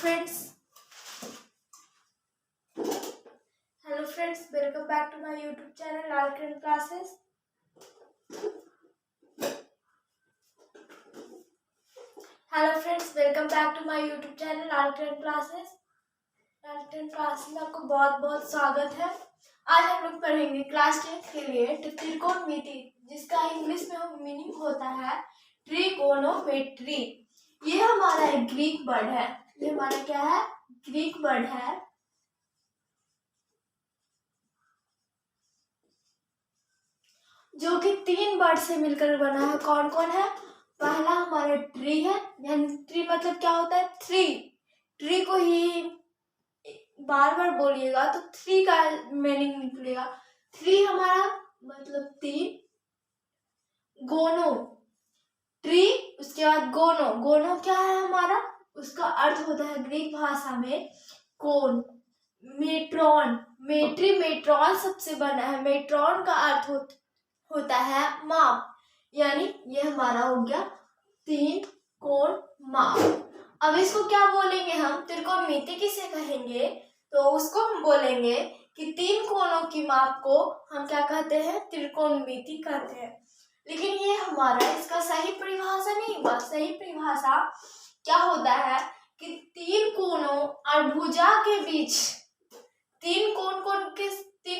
friends. Hello friends, welcome back to my YouTube channel Lalkiran Classes. Hello friends, welcome back to my YouTube channel lalkiran classes में आपको बहुत बहुत स्वागत है। आज हम लोग पढ़ेंगे क्लास 10 के लिए त्रिकोणमिति, जिसका इंग्लिश में हम मीनिंग होता है ट्रिकोनोमेट्री। ये हमारा एक ग्रीक वर्ड है। ये हमारा क्या है? ग्रीक वर्ड है। जो कि 3 वर्ड से मिलकर बना है। कौन कौन है? पहला हमारा ट्री है, यानी ट्री मतलब क्या होता है? थ्री। ट्री को ही बार बार बोलिएगा तो थ्री का मीनिंग निकलेगा। थ्री हमारा मतलब 3। गोनो, ट्री, उसके बाद गोनो। गोनो क्या है हमारा? उसका अर्थ होता है ग्रीक भाषा में कोन। मेट्रॉन, मेट्री, मेट्रॉन सबसे बना है। मेट्रॉन का अर्थ होता है माप, यानी ये हमारा हो गया 3 कोण माप। अब इसको क्या बोलेंगे हम? त्रिकोणमिति किसे कहेंगे? तो उसको हम बोलेंगे कि 3 कोणों की माप को हम क्या कहते हैं? त्रिकोणमिति कहते हैं। लेकिन ये हमारा इसका सही परिभाषा नहीं हुआ। सही परिभाषा क्या होता है कि 3 कोणों और भुजा के बीच, 3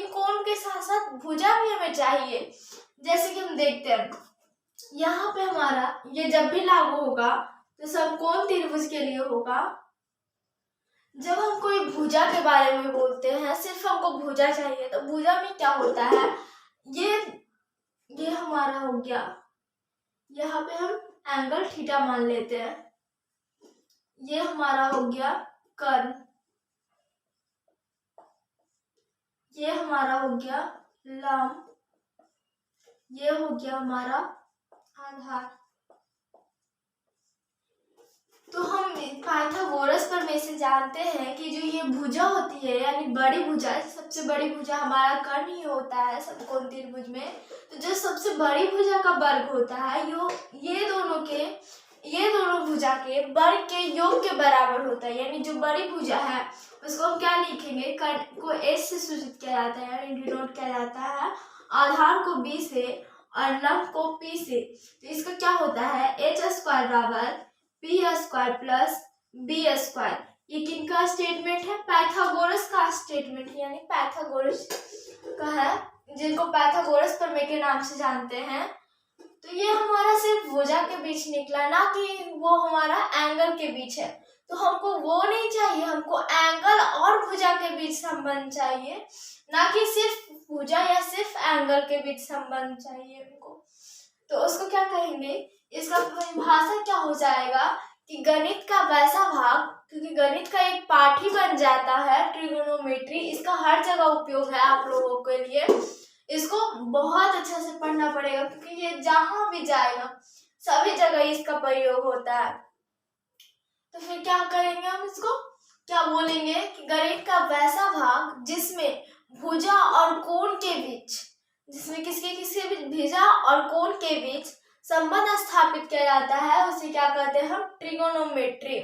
कोण के साथ साथ भुजा भी हमें चाहिए। जैसे कि हम देखते हैं यहाँ पे हमारा ये जब भी लागू होगा तो समकोण त्रिभुज के लिए होगा। जब हम कोई भुजा के बारे में बोलते हैं, सिर्फ हमको भुजा चाहिए, तो भुजा में क्या होता है? ये हमारा हो गया, यहाँ पे हम एंगल थीटा मान लेते हैं। ये हमारा हो गया कर्ण, ये हमारा हो गया लंब, ये हो गया हमारा आधार। तो हम पाइथागोरस प्रमेय से जानते हैं कि जो ये भुजा होती है, यानी बड़ी भुजा, सबसे बड़ी भुजा हमारा कर्ण ही होता है समकोण त्रिभुज में। तो जो सबसे बड़ी भुजा का वर्ग होता है ये दोनों भुजा के वर्ग के योग के बराबर होता है। यानी जो बड़ी भुजा है उसको हम क्या लिखेंगे? कर्ण को एस से सूचित किया जाता है, यानी डिनोट किया जाता है। आधार को बी से और लंब को पी से। तो इसका क्या होता है? एच स्क्वायर बराबर P square plus B square. ये किनका स्टेटमेंट है? पाइथागोरस का स्टेटमेंट है, यानी पाइथागोरस का है, जिनको पाइथागोरस प्रमेय के नाम से जानते हैं। तो ये हमारा सिर्फ भुजा के बीच निकला, ना कि वो हमारा एंगल के बीच है। तो हमको वो नहीं चाहिए, हमको एंगल और भुजा के बीच संबंध चाहिए, ना कि सिर्फ भुजा या सिर्फ एंगल के बीच संबंध चाहिए हमको। तो उसको क्या कहेंगे? इसका परिभाषा क्या हो जाएगा कि गणित का वैसा भाग, क्योंकि गणित का एक पाठ ही बन जाता है ट्रिगोनोमेट्री। इसका हर जगह उपयोग है आप लोगों के लिए। इसको बहुत अच्छा से पढ़ना पड़ेगा, क्योंकि ये जहां भी जाएगा सभी जगह इसका प्रयोग होता है। तो फिर क्या करेंगे हम? इसको क्या बोलेंगे कि गणित का वैसा भाग जिसमें भुजा और कोण के बीच, जिसमें किसके बीच? भुजा और कोण के बीच संबंध स्थापित किया जाता है, उसे क्या कहते हैं हम? ट्रिगोनोमेट्री।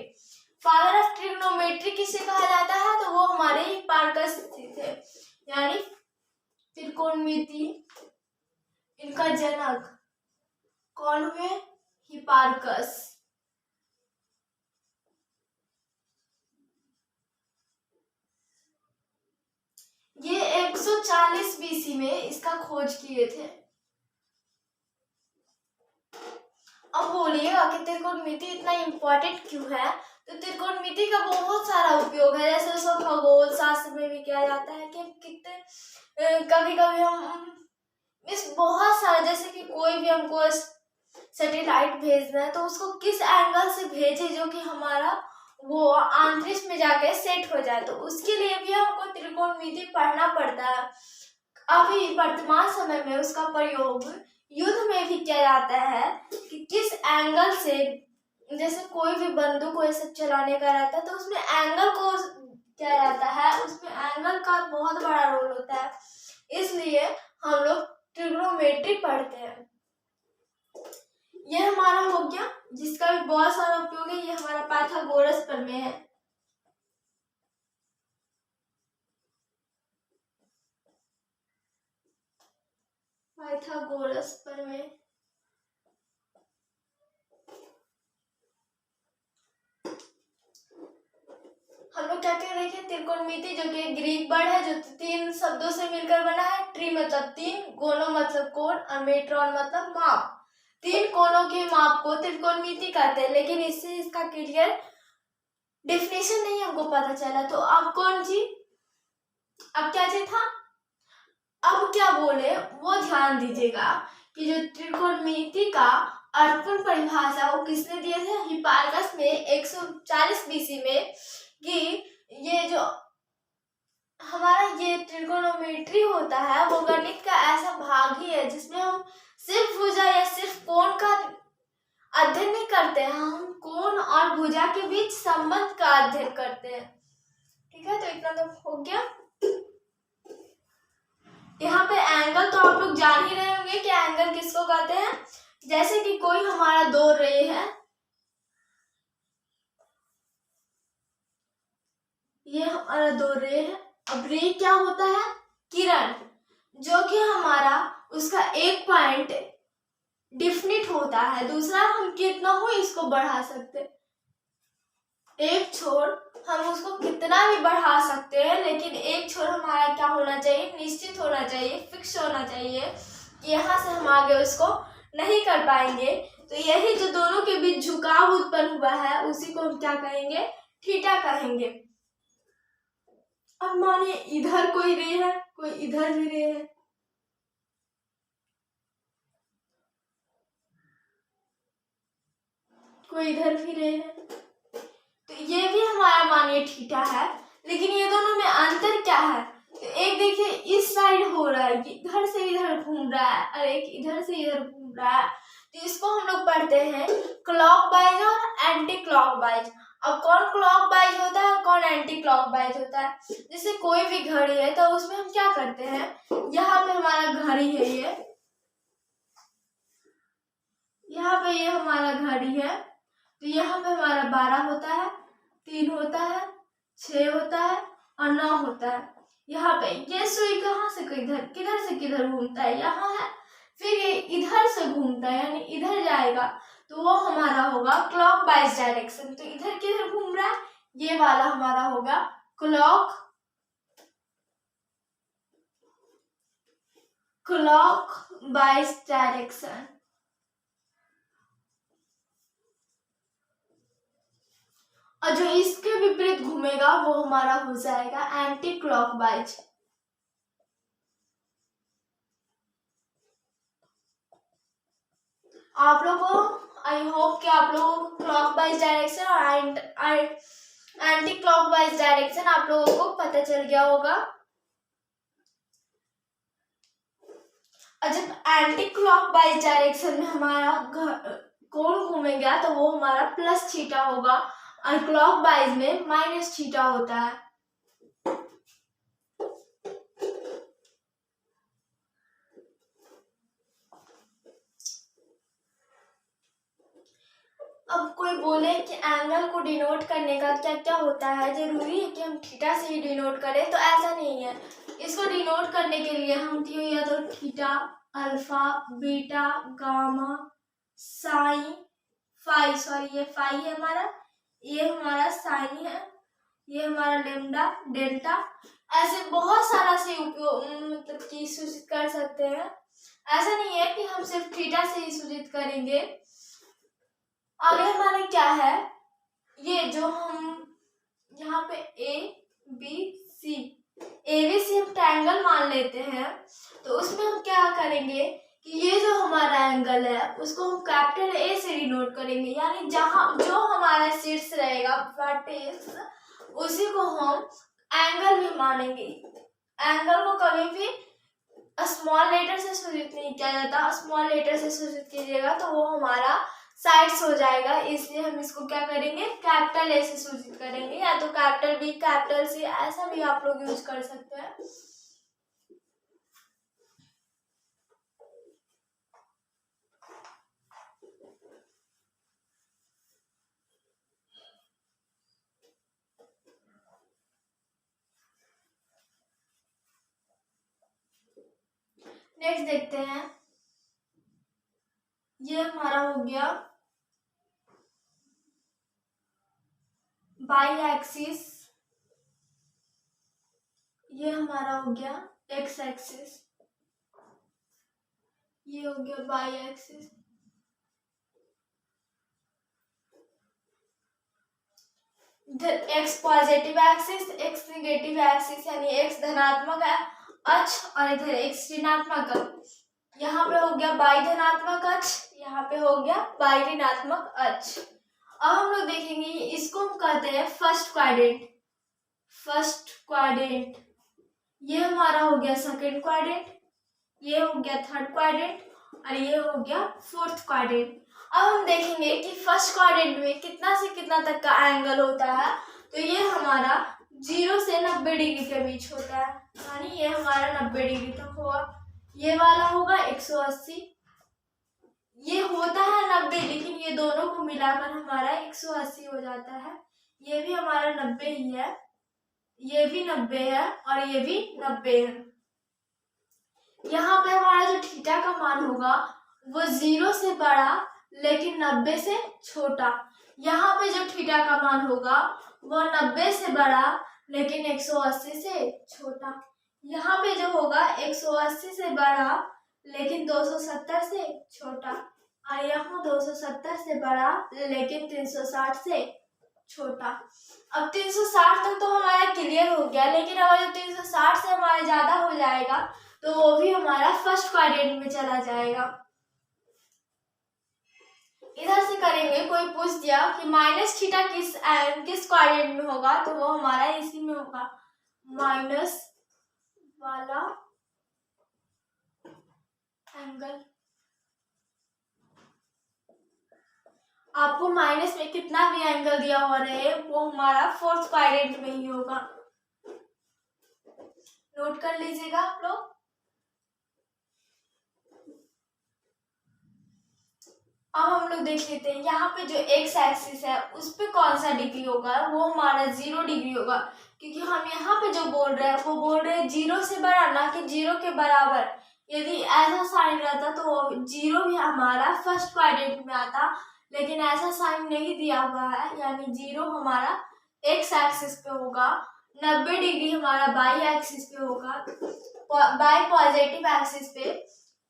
फादर ऑफ ट्रिगोनोमेट्री किसे कहा जाता है? तो वो हमारे हिप्पार्कस थे, यानी त्रिकोणमिति इनका जनक कौन हुए? हिप्पार्कस। ये 140 बीसी में इसका खोज किए थे। अब बोलिएगा कि त्रिकोणमिति इतना इम्पोर्टेंट क्यों है? तो त्रिकोणमिति का बहुत सारा उपयोग है। जैसे उसको खगोल शास्त्र में भी किया जाता है कि कितने कभी कभी हम इस बहुत सारा, जैसे कि कोई भी हमको सैटेलाइट भेजना है तो उसको किस एंगल से भेजे जो कि हमारा वो अंतरिक्ष में जाके सेट हो जाए, तो उसके लिए भी हमको त्रिकोणमिति पढ़ना पड़ता है। अभी वर्तमान समय में उसका प्रयोग युद्ध में भी किया जाता है कि किस एंगल से, जैसे कोई भी बंदूक को ऐसे चलाने का रहता है तो उसमें एंगल को किया जाता है, उसमें एंगल का बहुत बड़ा रोल होता है। इसलिए हम लोग ट्रिग्नोमेट्री पढ़ते हैं। ये हमारा हो गया, जिसका भी बहुत सारा उपयोग है। ये हमारा पाइथागोरस प्रमेय है। पाइथागोरस प्रमेय। हम लोग क्या कह रहे थे, त्रिकोणमिति जो कि ग्रीक वर्ड है जो 3 शब्दों से मिलकर बना है। ट्री मतलब 3, गोनो मतलब कोण और मेट्रॉन मतलब माप। 3 कोणों के माप को त्रिकोणमिति कहते हैं, लेकिन इससे इसका क्लियर डेफिनेशन नहीं हमको पता चला। तो अब कौन जी, अब क्या जी था, अब क्या बोले वो ध्यान दीजिएगा कि जो त्रिकोणमिति का अर्पण परिभाषा वो किसने दिए थे, हिप्पारकस में 140 बीसी में, कि ये जो हमारा ये त्रिकोणोमेट्री होता है वो गणित का ऐसा भाग ही है जिसमें हम सिर्फ भुजा या सिर्फ कोण का अध्ययन नहीं करते हैं, हम कोण और भुजा के बीच संबंध का अध्ययन करते हैं। ठीक है, तो इतना तो हो गया। यहाँ पे एंगल तो आप लोग जान ही रहे होंगे कि एंगल किसको कहते हैं। जैसे कि कोई हमारा 2 रे है, ये हमारा 2 रे है। अब रे क्या होता है, किरण, जो कि हमारा उसका एक पॉइंट डिफिनिट होता है, दूसरा हम कितना हो इसको बढ़ा सकते, एक छोर हम उसको कितना भी बढ़ा सकते हैं, लेकिन एक छोर हमारा क्या होना चाहिए, निश्चित होना चाहिए, फिक्स होना चाहिए कि यहाँ से हम आगे उसको नहीं कर पाएंगे। तो यही जो दोनों के बीच झुकाव उत्पन्न हुआ है उसी को हम क्या कहेंगे, थीटा कहेंगे। अब मानिए इधर कोई रे है, कोई इधर भी रे है, कोई इधर भी रे है, तो ये भी हमारा मानिए थीटा है। लेकिन ये दोनों में अंतर क्या है, तो एक देखिए इस साइड हो रहा है, इधर से इधर घूम रहा है, और एक इधर से इधर घूम रहा है। तो इसको हम लोग पढ़ते हैं क्लॉकवाइज और एंटी क्लॉकवाइज। अब कौन क्लॉकवाइज होता है, कौन एंटी क्लॉकवाइज होता है। जैसे कोई भी घड़ी है तो उसमें हम क्या करते हैं, यहाँ पे हमारा घड़ी है, ये यहाँ पे ये हमारा घड़ी है, तो यहाँ पे हमारा 12 होता है, 3 होता है, 6 होता है और 9 होता है। यहाँ पे ये सुई कहाँ से किधर से किधर घूमता है, यहाँ है, फिर ये इधर से घूमता है यानी इधर जाएगा, तो वो हमारा होगा क्लॉकवाइज डायरेक्शन। तो इधर किधर घूम रहा है, ये वाला हमारा होगा क्लॉकवाइज डायरेक्शन। और जो इसके विपरीत घूमेगा वो हमारा हो जाएगा एंटी क्लॉकवाइज। आप लोगों को आई होप कि आप लोगों को क्लॉकवाइज डायरेक्शन और एंटी क्लॉकवाइज डायरेक्शन आप लोगों को पता चल गया होगा। और जब एंटी क्लॉकवाइज डायरेक्शन में हमारा कोण घूमेगा तो वो हमारा प्लस थीटा होगा, और क्लॉकवाइज में माइनस थीटा होता है। अब कोई बोले कि एंगल को डिनोट करने का क्या क्या होता है, जरूरी है कि हम थीटा से ही डिनोट करें, तो ऐसा नहीं है। इसको डिनोट करने के लिए हम या तो theta, alpha, beta, gamma, sine, phi, sorry ये फाई है हमारा, ये हमारा साइन है, ये हमारा लेम्डा, डेल्टा, ऐसे बहुत सारा से उपयोग मतलब कि सूचित कर सकते हैं। ऐसा नहीं है कि हम सिर्फ थीटा से ही सूचित करेंगे। आगे हमारा क्या है, ये जो हम यहाँ पे ए बी सी हम ट्रायंगल मान लेते हैं, तो उसमें हम क्या करेंगे कि ये जो हमारा एंगल है उसको हम कैपिटल ए से डिनोट करेंगे, यानी जहाँ जो हमारा शीर्ष रहेगा वर्टेक्स उसी को हम एंगल भी मानेंगे। एंगल को कभी भी स्मॉल लेटर से सूचित नहीं किया जाता, स्मॉल लेटर से सूचित कीजिएगा तो वो हमारा साइड्स हो जाएगा, इसलिए हम इसको क्या करेंगे, कैपिटल ए से सूचित करेंगे, या तो कैपिटल बी, कैपिटल सी, ऐसा भी आप लोग यूज कर सकते हैं। नेक्स्ट देखते हैं ये हमारा हो गया बाई एक्सिस, ये हमारा हो गया एक्स एक्सिस, ये हो गया by axis. X positive axis, x negative axis, यानी एक्स धनात्मक अक्ष और इधर एक्स ऋणात्मक अक्ष। यहाँ पे हो गया बाई धनात्मक अक्ष, यहाँ पे हो गया बाई ऋणात्मक अक्ष। अब हम लोग देखेंगे इसको हम कहते हैं फर्स्ट क्वाड्रेंट। फर्स्ट क्वाड्रेंट ये हमारा हो गया सेकंड क्वाड्रेंट, ये हो गया थर्ड क्वाड्रेंट और ये हो गया फोर्थ क्वाड्रेंट। अब हम देखेंगे कि फर्स्ट क्वाड्रेंट में कितना से कितना तक का एंगल होता है। तो ये हमारा 0 से 90 डिग्री के बीच होता है, यानी ये हमारा 90 डिग्री तक होगा। ये वाला होगा 180, ये होता है 90, लेकिन ये दोनों को मिलाकर हमारा 180 हो जाता है। ये भी हमारा 90 ही है, ये भी 90 है और ये भी 90 है। यहाँ पे हमारा जो थीटा का मान होगा वो 0 से बड़ा लेकिन 90 से छोटा। यहाँ पे जो थीटा का मान होगा वो 90 से बड़ा लेकिन 180 से छोटा। यहाँ पे जो होगा 180 से बड़ा लेकिन 270 से छोटा, और यहाँ 270 से बड़ा लेकिन 360 से छोटा। अब 360 तक तो हमारा क्लियर हो गया, लेकिन अगर जो 360 से हमारा ज्यादा हो जाएगा तो वो भी हमारा फर्स्ट क्वाड्रेंट में चला जाएगा। इधर से करेंगे, कोई पूछ दिया कि माइनस थीटा किस क्वाड्रेंट में होगा, तो वो हमारा इसी में होगा, माइनस वाला एंगल। आपको माइनस में कितना भी एंगल दिया हो रहे वो हमारा फोर्थ क्वाड्रेंट में ही होगा, नोट कर लीजिएगा आप लोग। अब हम लोग देख लेते हैं यहाँ पे जो एक्स एक्सिस है उस पे कौन सा डिग्री होगा, वो हमारा 0 डिग्री होगा, क्योंकि हम यहाँ पे जो बोल रहे हैं वो बोल रहे हैं 0 से बड़ा, ना कि 0 के बराबर। यदि ऐसा साइन रहता तो 0 भी हमारा फर्स्ट क्वाड्रेंट में आता, लेकिन ऐसा साइन नहीं दिया हुआ है, यानी 0 हमारा एक्स एक्सिस पे होगा, 90 डिग्री हमारा बाई एक्सिस पे होगा, बाई पॉजिटिव एक्सिस पे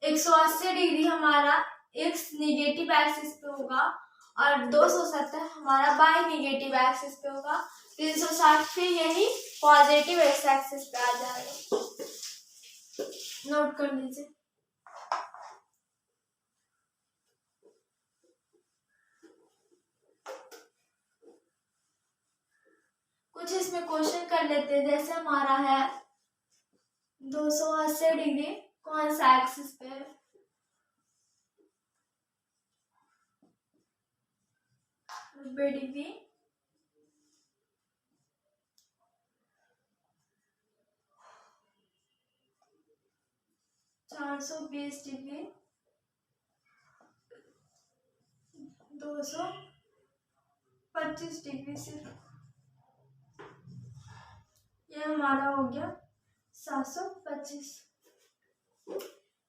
180 डिग्री हमारा एक्स निगेटिव एक्सिस पे होगा, और 270 हमारा बाई निगेटिव एक्सिस पे होगा, 360 फिर यही पॉजिटिव एक्स एक्सिस पे आ जाएगा। नोट कर लीजिए। कुछ इसमें क्वेश्चन कर लेते हैं, जैसे हमारा है 280 डिग्री कौन सा एक्सिस पे है, डिग्री 420 डिग्री 225 डिग्री सिर्फ, ये हमारा हो गया 725।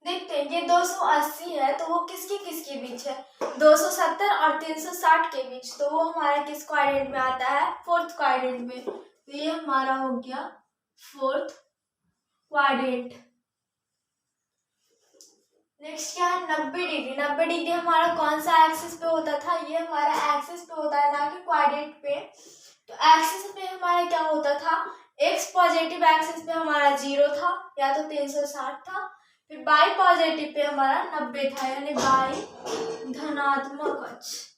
देखते हैं ये 280 है तो वो किसके किसके बीच है, 270 और 360 के बीच, तो वो हमारा किस क्वाड्रेंट में आता है, फोर्थ क्वाड्रेंट में। तो ये हमारा हो गया फोर्थ क्वाड्रेंट। नेक्स्ट क्या है 90 डिग्री। 90 डिग्री हमारा कौन सा एक्सिस पे होता था, ये हमारा एक्सिस पे होता है, ना कि क्वाड्रेंट पे। तो एक्सिस पे हमारा क्या होता था, एक्स पॉजिटिव एक्सिस पे हमारा 0 था या तो 360 था, फिर बाई पॉजिटिव पे हमारा 90 था, यानी बाई धनात्मक अक्ष।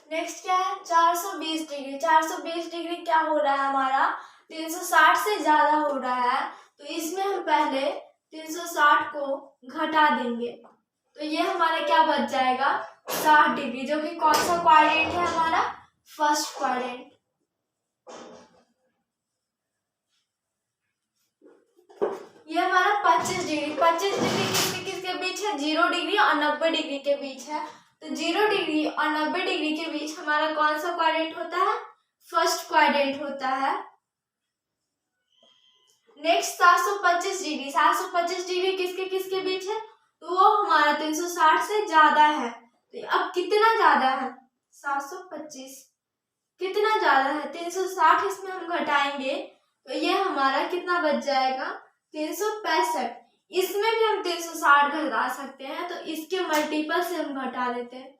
नेक्स्ट क्या है 420 डिग्री। 420 डिग्री क्या हो रहा है हमारा, 360 से ज्यादा हो रहा है, तो इसमें हम पहले 360 को घटा देंगे, तो ये हमारा क्या बच जाएगा 60 डिग्री, जो कि कौन सा क्वाड्रेंट है हमारा, फर्स्ट क्वाड्रेंट। ये हमारा 25 डिग्री। 25 डिग्री किसके किसके बीच है, 0 डिग्री और 90 डिग्री के बीच है। तो 0 डिग्री और 90 डिग्री के बीच हमारा कौन सा क्वाड्रेंट होता है, फर्स्ट क्वाड्रेंट होता है। नेक्स्ट 725 डिग्री, 725 डिग्री किसके किसके बीच है, तो वो हमारा 360 से ज्यादा है। तो अब कितना ज्यादा है, 725 कितना ज्यादा है, 360 इसमें हम घटाएंगे तो ये हमारा कितना बच जाएगा, 365। इसमें भी हम 360 घटा सकते हैं, तो इसके मल्टीपल से हम घटा लेते हैं,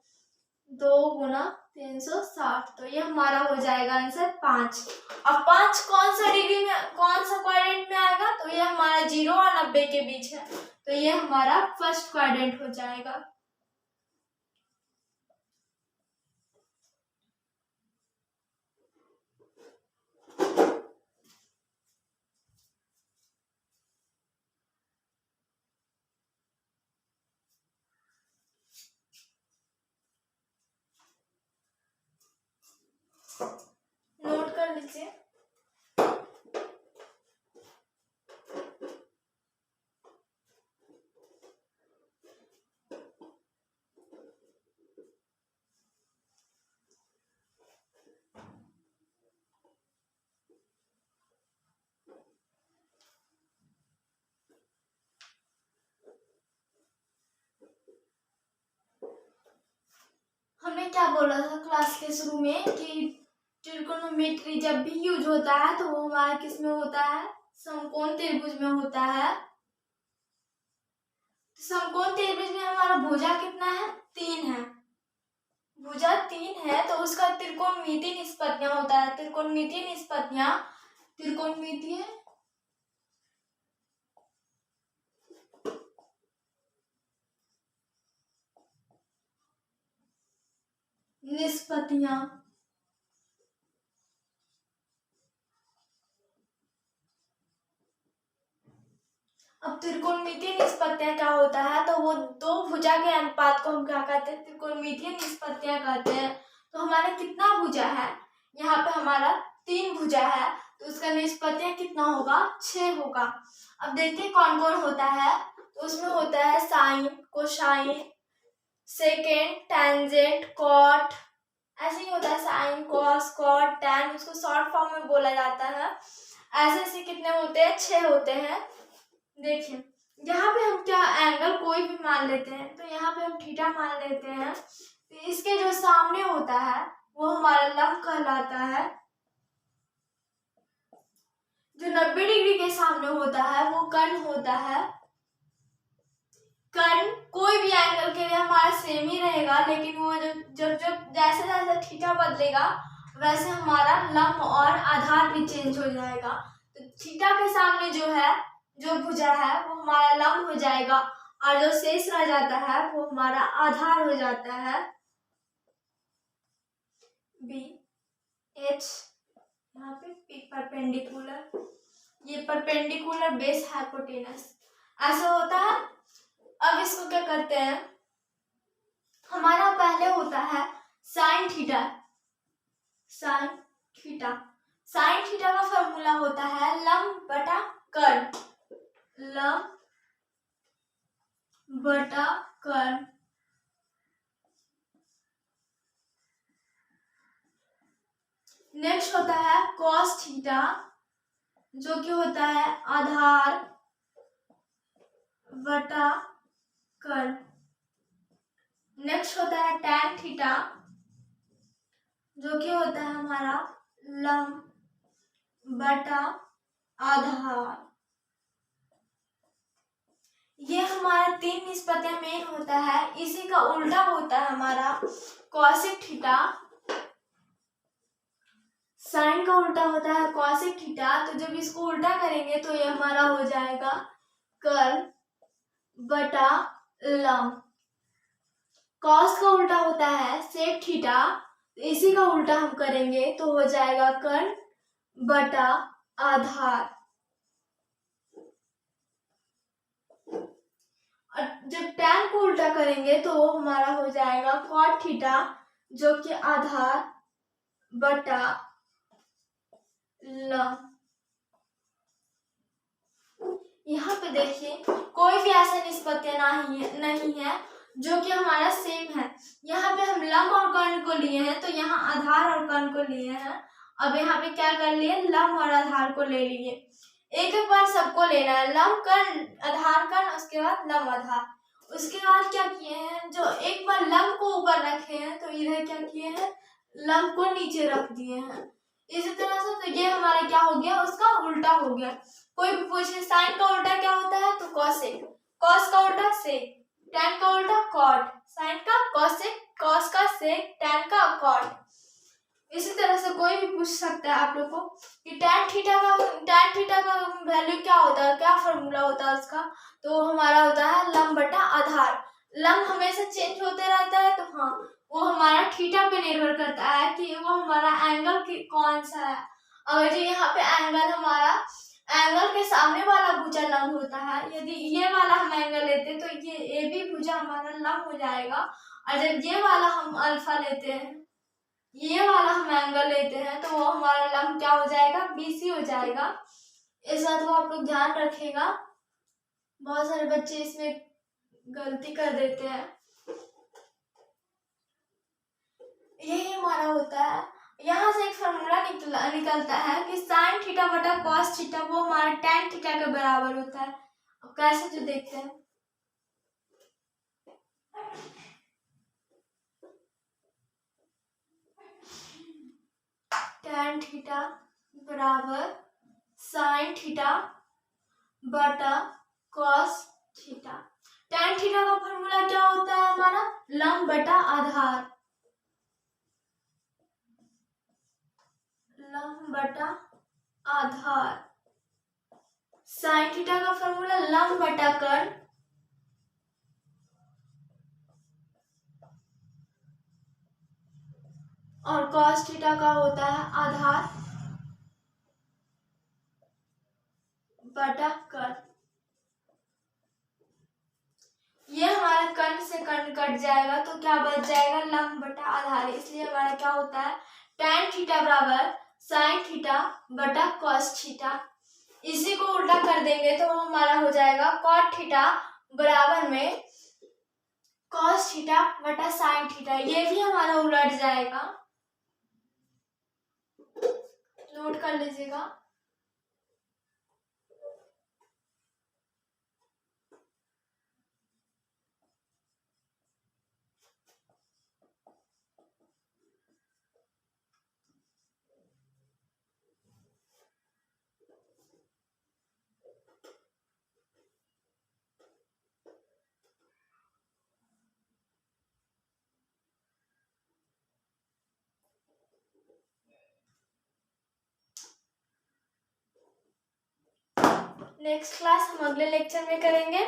2 गुना 360, तो ये हमारा हो जाएगा आंसर 5। अब 5 कौन सा डिग्री में, कौन सा क्वाड्रेंट में आएगा, तो ये हमारा 0 और 90 के बीच है, तो ये हमारा फर्स्ट क्वाड्रेंट हो जाएगा। नोट कर लीजिए। हमने क्या बोला था क्लास के शुरू में कि ट्रिगोनोमेट्री जब भी यूज होता है तो वो हमारा किस में होता है, समकोण त्रिभुज में होता है। समकोण त्रिभुज में हमारा भुजा कितना है, 3 है, भुजा 3 है, तो उसका त्रिकोणमितीय निष्पत्तियां होता है, त्रिकोणमितीय निष्पत्तियां, त्रिकोणमितीय निष्पत्तियां, अब त्रिकोणमितीय निष्पत्तियां क्या होता है, तो वो दो भुजा के अनुपात को हम क्या कहते हैं, त्रिकोणमितीय निष्पत्तियां कहते हैं। तो हमारा कितना भुजा है, यहाँ पे हमारा 3 भुजा है, तो उसका निष्पत्तियां कितना होगा, 6 होगा। अब देखते हैं कौन कौन होता है, तो उसमें होता है sine, cosine, secant, tangent, cot, ऐसे ही होता है, साइन, कॉस, कॉट, टैन, उसको शॉर्ट फॉर्म में बोला जाता है। ऐसे ऐसे कितने होते हैं, 6 होते हैं। देखिए यहाँ पे हम क्या एंगल कोई भी मान लेते हैं, तो यहाँ पे हम थीटा मान लेते हैं, तो इसके जो सामने होता है वो हमारा लंब कहलाता है, जो 90 डिग्री के सामने होता है वो कर्ण होता है। कर्ण कोई भी एंगल के लिए हमारा सेम ही रहेगा, लेकिन वो जब जब जैसे जैसे थीटा बदलेगा वैसे हमारा लंब और आधार भी चेंज हो जाएगा। तो थीटा के सामने जो है, जो भुजा है वो हमारा लंब हो जाएगा, और जो शेष रह जाता है वो हमारा आधार हो जाता है। बी एच, यहाँ पे पी परपेंडिकुलर, ये परपेंडिकुलर बेस हाइपोटेनस ऐसा होता है। अब इसको क्या करते हैं, हमारा पहले होता है sine theta, sine theta, sine theta का फॉर्मूला होता है लंब बटा कर्ण, लंब बटा कर्ण। नेक्स्ट होता है कॉस थीटा, जो कि होता है आधार बटा कर्ण। नेक्स्ट होता है टैन थीटा, जो कि होता है हमारा लंब बटा आधार। ये हमारा 3 निष्पत्तियां मेन होता है। इसी का उल्टा होता है हमारा कॉसेक थीटा, साइन का उल्टा होता है कॉसेक थीटा, तो जब इसको उल्टा करेंगे तो ये हमारा हो जाएगा कर्ण बटा लंब। कॉस का उल्टा होता है सेक थीटा, तो इसी का उल्टा हम करेंगे तो हो जाएगा कर्ण बटा आधार। और जब टैन को उल्टा करेंगे तो वो हमारा हो जाएगा कॉट थीटा, जो कि आधार बटा लंब। यहाँ पे देखिए कोई भी ऐसा निष्पत्तियां नहीं है जो कि हमारा सेम है। यहाँ पे हम लंब और कर्ण को लिए हैं, तो यहाँ आधार और कर्ण को लिए हैं। अब यहाँ पे क्या कर लिए, लंब और आधार को ले लिए। एक एक बार सबको लेना है, लंब कर्ण, आधार कर्ण, उसके बाद लंब आधार। उसके बाद क्या किए हैं, जो एक बार लंब को ऊपर रखे हैं तो इधर क्या किए हैं, लंब को नीचे रख दिए हैं। इसी तरह से तो ये हमारा क्या हो गया, उसका उल्टा हो गया। कोई भी पूछे साइन का उल्टा क्या होता है, तो कॉसेक, कॉस का उल्टा सेक, टैन का उल्टा कॉट, साइन का कॉसेक, कॉस का सेक, टैन का कॉट। इसी तरह से कोई भी पूछ सकता है आप लोग को कि टैन थीटा का वैल्यू क्या होता है, क्या फॉर्मूला होता है उसका, तो हमारा होता है लंब बटा आधार। लंब हमेशा चेंज होते रहता है, तो हाँ वो हमारा थीटा पे निर्भर करता है कि वो हमारा एंगल कौन सा है। अगर जो यहाँ पे एंगल हमारा एंगल के सामने वाला भुजा लंब होता है, यदि ये वाला हम एंगल लेते तो ये ए बी भुजा हमारा लंब हो जाएगा, और जब ये वाला हम अल्फा लेते हैं, ये वाला हम एंगल लेते हैं, तो वो हमारा लंब क्या हो जाएगा, बीसी हो जाएगा। इस बात को आप लोग ध्यान रखिएगा, बहुत सारे बच्चे इसमें गलती कर देते हैं। यही हमारा होता है। यहाँ से एक फॉर्मूला निकलता है कि साइन थीटा बटा कॉस थीटा वो हमारा टैन थीटा के बराबर होता है। अब कैसे जो देखते हैं, टैन थीटा बराबर साइन थीटा बटा कॉस थीटा। टैन थीटा का फॉर्मूला क्या होता है हमारा, लंब बटा आधार, लंब बटा आधार। साइन थीटा का फॉर्मूला लंब बटा कर्ण, और कॉस थीटा का होता है आधार बटा कर्ण। ये हमारा कर्ण से कर्ण कट जाएगा तो क्या बच जाएगा, लंब बटा आधार। इसलिए हमारा क्या होता है, टैन थीटा बराबर साइन थीटा बटा कॉस थीटा। इसी को उल्टा कर देंगे तो हमारा हो जाएगा कॉट थीटा बराबर में कॉस थीटा बटा साइन थीटा। ये भी हमारा उलट जाएगा, नोट कर लीजिएगा। नेक्स्ट क्लास हम अगले लेक्चर में करेंगे।